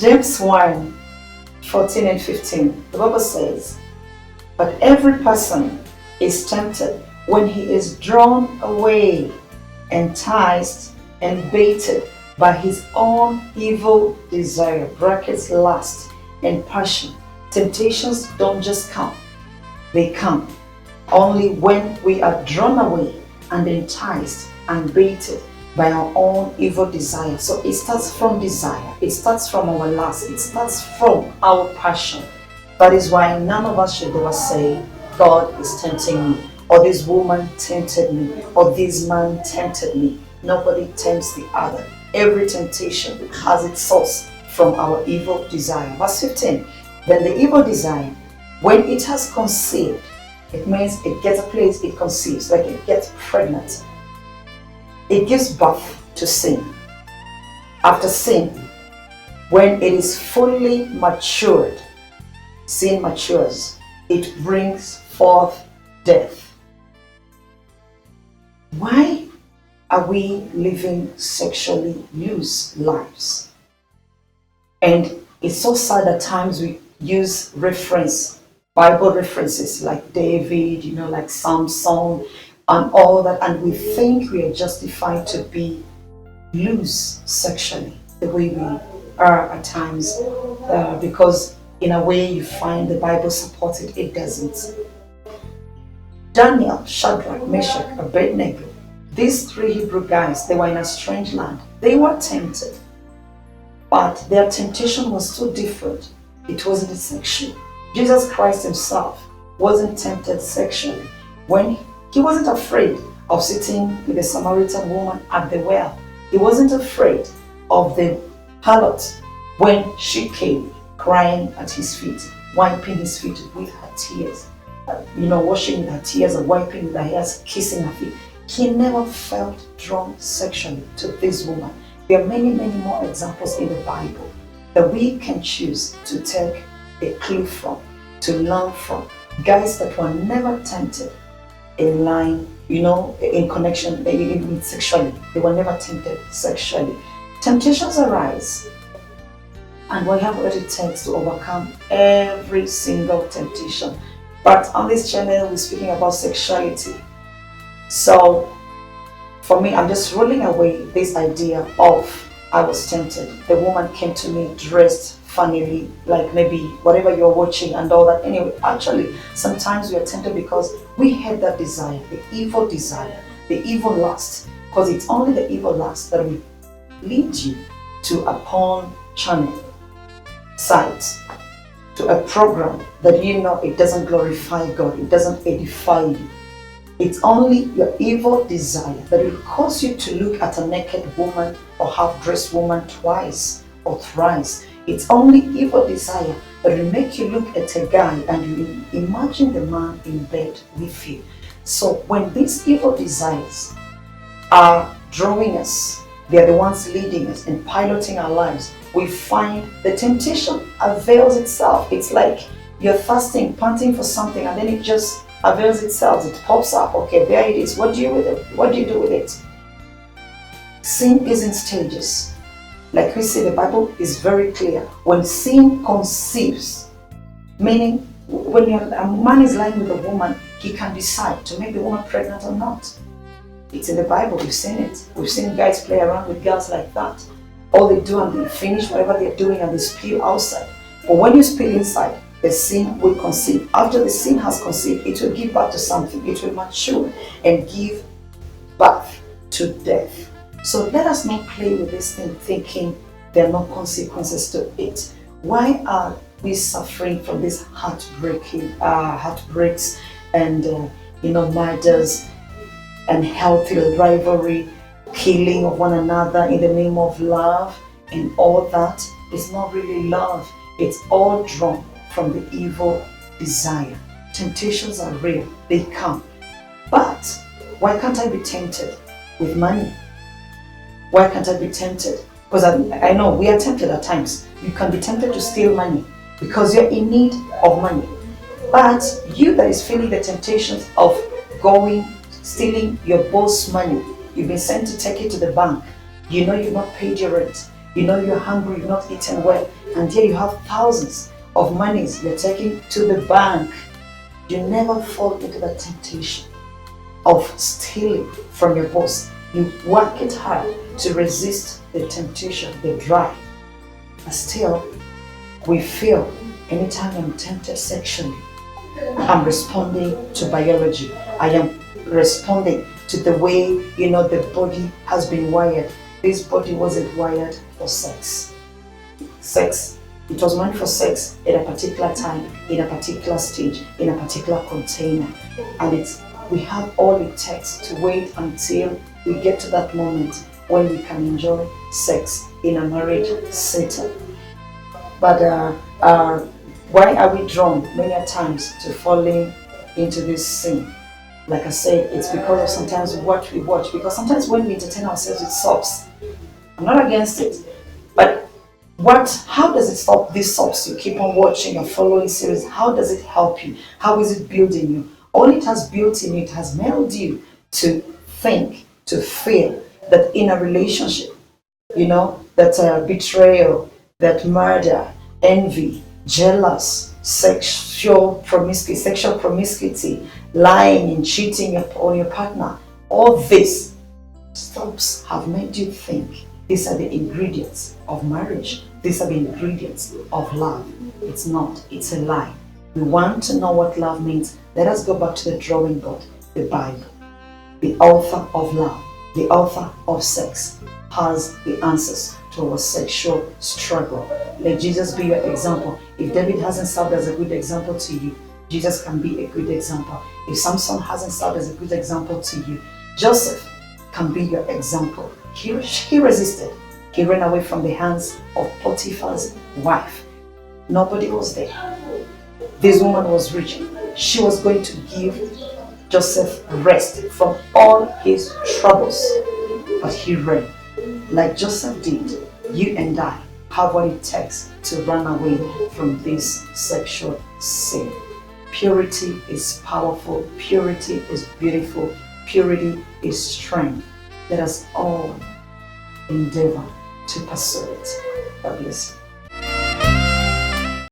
James 1, 14 and 15. The Bible says, but every person is tempted when he is drawn away, enticed, and baited by his own evil desire, brackets lust and passion. Temptations don't just come, they come only when we are drawn away and enticed and baited by our own evil desire. So it starts from desire, it starts from our lust, it starts from our passion. That is why none of us should ever say, God is tempting me, or this woman tempted me, or this man tempted me. Nobody tempts the other. Every temptation has its source from our evil desire. Verse 15, then the evil desire, when it has conceived, it means it gets a place, it conceives, like it gets pregnant. It gives birth to sin. After sin, when it is fully matured, sin matures, it brings forth death. Why are we living sexually loose lives? And it's so sad at times we use Bible references like David, like Samson and all that, and we think we are justified to be loose sexually the way we are at times, because in a way you find the Bible supports it, it doesn't. Daniel, Shadrach, Meshach, Abednego, these three Hebrew guys, they were in a strange land. They were tempted, but their temptation was so different. It wasn't sexual. Jesus Christ himself wasn't tempted sexually when he wasn't afraid of sitting with the Samaritan woman at the well. He wasn't afraid of the harlot when she came crying at his feet, wiping his feet with her tears, washing her tears and wiping her hairs, kissing her feet. He never felt drawn sexually to this woman. There are many, many more examples in the Bible that we can choose to take a clue from, to learn from. Guys that were never tempted in line, in connection, even sexually. They were never tempted sexually. Temptations arise, and we have what it takes to overcome every single temptation. But on this channel, we're speaking about sexuality. So for me, I'm just rolling away this idea of I was tempted. The woman came to me dressed funnily, like maybe whatever you're watching and all that. Anyway, actually, sometimes we are tempted because we had that desire, the evil lust, because it's only the evil lust that will lead you to a porn channel site, to a program that it doesn't glorify God, it doesn't edify you. It's only your evil desire that will cause you to look at a naked woman or half-dressed woman twice or thrice. It's only evil desire that will make you look at a guy and you imagine the man in bed with you. So when these evil desires are drawing us, they are the ones leading us and piloting our lives, we find the temptation avails itself. It's like you're thirsting, panting for something, and then it just avails itself. It pops up. Okay, there it is. What do you do with it? What do you do with it? Sin is in stages. Like we see, the Bible is very clear. When sin conceives, meaning when a man is lying with a woman, he can decide to make the woman pregnant or not. It's in the Bible. We've seen it. We've seen guys play around with girls like that. All they do and they finish whatever they're doing and they spill outside. But when you spill inside, the sin will conceive. After the sin has conceived, it will give birth to something. It will mature and give birth to death. So let us not play with this thing thinking there are no consequences to it. Why are we suffering from these heartbreaks and murders and healthy rivalry, killing of one another in the name of love, and all that? Is not really love. It's all drawn from the evil desire. Temptations are real, they come. But why can't I be tempted with money? Why can't I be tempted? Because I know we are tempted at times. You can be tempted to steal money because you're in need of money. But you that is feeling the temptations of stealing your boss money, you've been sent to take it to the bank. You've not paid your rent. You know you're hungry, you've not eaten well, and here you have thousands of monies you're taking to the bank. You never fall into the temptation of stealing from your boss. You work it hard to resist the temptation, the drive. But still, we feel anytime I'm tempted sexually, I'm responding to biology. I am responding to the way, the body has been wired. This body wasn't wired for sex. Sex, it was meant for sex at a particular time, in a particular stage, in a particular container. And we have all it takes to wait until we get to that moment when we can enjoy sex in a marriage setting. But why are we drawn many times to falling into this sin? Like I said, it's because of sometimes what we watch. Because sometimes when we entertain ourselves with soaps, I'm not against it, but how does it stop these soaps you keep on watching or following series? How does it help you? How is it building you? All it has built in you, it has made you to think, to feel that in a relationship, that betrayal, that murder, envy, jealous, sexual promiscuity, lying and cheating on your partner, all these stops have made you think these are the ingredients of marriage. These are the ingredients of love. It's not, it's a lie. We want to know what love means. Let us go back to the drawing board, the Bible. The author of love, the author of sex, has the answers to our sexual struggle. Let Jesus be your example. If David hasn't served as a good example to you, Jesus can be a good example. If Samson hasn't served as a good example to you, Joseph can be your example. He resisted. He ran away from the hands of Potiphar's wife. Nobody was there. This woman was rich. She was going to give Joseph rest from all his troubles. But he ran. Like Joseph did, you and I have what it takes to run away from this sexual sin. Purity is powerful. Purity is beautiful. Purity is strength. Let us all endeavor to pursue it. God bless you.